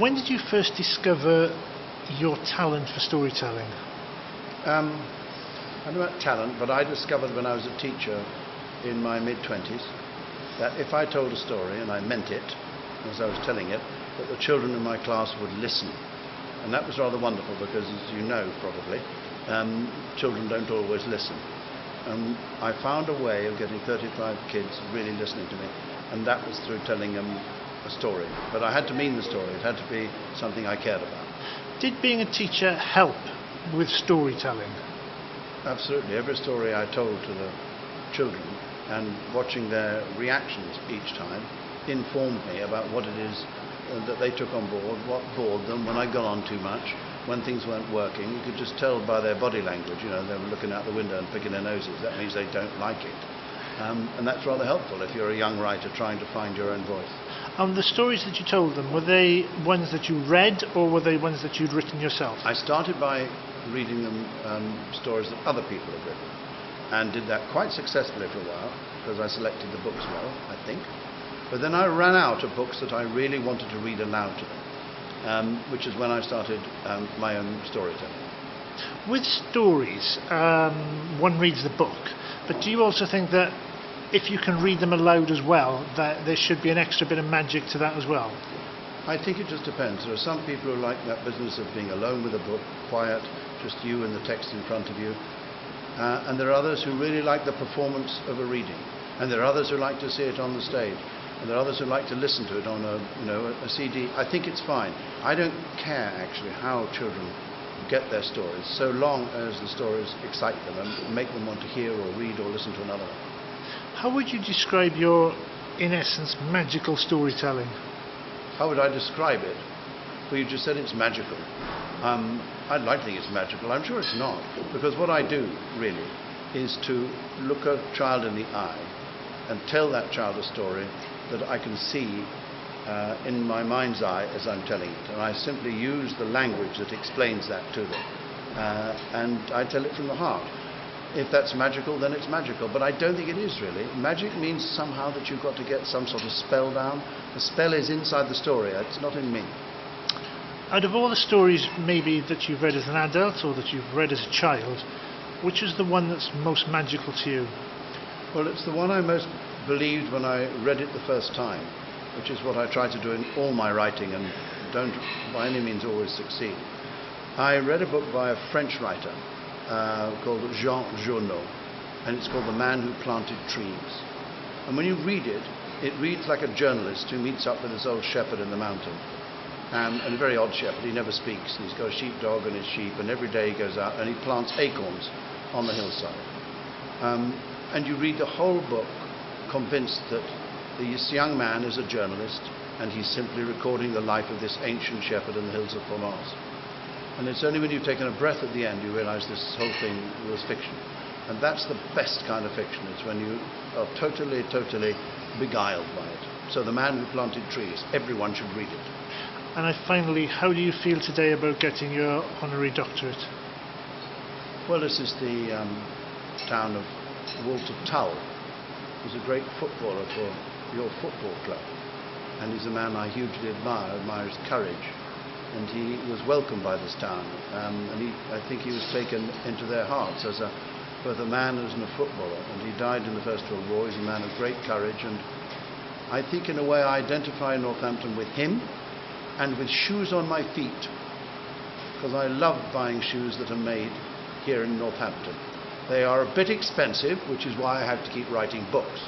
When did you first discover your talent for storytelling? I don't know about talent, but I discovered when I was a teacher in my mid-20s that if I told a story, and I meant it as I was telling it, that the children in my class would listen. And that was rather wonderful because, as you know probably, children don't always listen. And I found a way of getting 35 kids really listening to me, and that was through telling them a story. But I had to mean the story. It had to be something I cared about. Did being a teacher help with storytelling? Absolutely. Every story I told to the children and watching their reactions each time informed me about what it is that they took on board, what bored them, when I got on too much, when things weren't working. You could just tell by their body language, they were looking out the window and picking their noses. That means they don't like it. And that's rather helpful if you're a young writer trying to find your own voice. The stories that you told them, were they ones that you read or were they ones that you'd written yourself? I started by reading them stories that other people had written, and did that quite successfully for a while because I selected the books well, I think. But then I ran out of books that I really wanted to read aloud to them, which is when I started my own storytelling. With stories, one reads the book, but do you also think that if you can read them aloud as well, that there should be an extra bit of magic to that as well? I think it just depends. There are some people who like that business of being alone with a book, quiet, just you and the text in front of you. And there are others who really like the performance of a reading. And there are others who like to see it on the stage. And there are others who like to listen to it on a CD. I think it's fine. I don't care actually how children get their stories, so long as the stories excite them and make them want to hear or read or listen to another one. How would you describe your, in essence, magical storytelling? How would I describe it? Well, you just said it's magical. I'd like to think it's magical. I'm sure it's not, because what I do, really, is to look a child in the eye and tell that child a story that I can see in my mind's eye as I'm telling it. And I simply use the language that explains that to them. And I tell it from the heart. If that's magical, then it's magical. But I don't think it is, really. Magic means somehow that you've got to get some sort of spell down. The spell is inside the story. It's not in me. Out of all the stories maybe that you've read as an adult or that you've read as a child, which is the one that's most magical to you? Well, it's the one I most believed when I read it the first time, which is what I try to do in all my writing and don't by any means always succeed. I read a book by a French writer called Jean Journaux, and it's called The Man Who Planted Trees. And when you read it, it reads like a journalist who meets up with this old shepherd in the mountain. And a very odd shepherd. He never speaks. And he's got a sheepdog and his sheep, and every day he goes out and he plants acorns on the hillside. And you read the whole book convinced that this young man is a journalist and he's simply recording the life of this ancient shepherd in the hills of Provence. And it's only when you've taken a breath at the end you realize this whole thing was fiction. And that's the best kind of fiction. It's when you are totally, totally beguiled by it. So The Man Who Planted Trees, everyone should read it. And finally, how do you feel today about getting your Honorary Doctorate? Well, this is the town of Walter Tull. He's a great footballer for your football club. And he's a man I hugely admire his courage. And he was welcomed by this town. I think he was taken into their hearts as both a man and a footballer. And he died in the First World War. He's a man of great courage. And I think in a way I identify Northampton with him and with shoes on my feet, because I love buying shoes that are made here in Northampton. They are a bit expensive, which is why I have to keep writing books.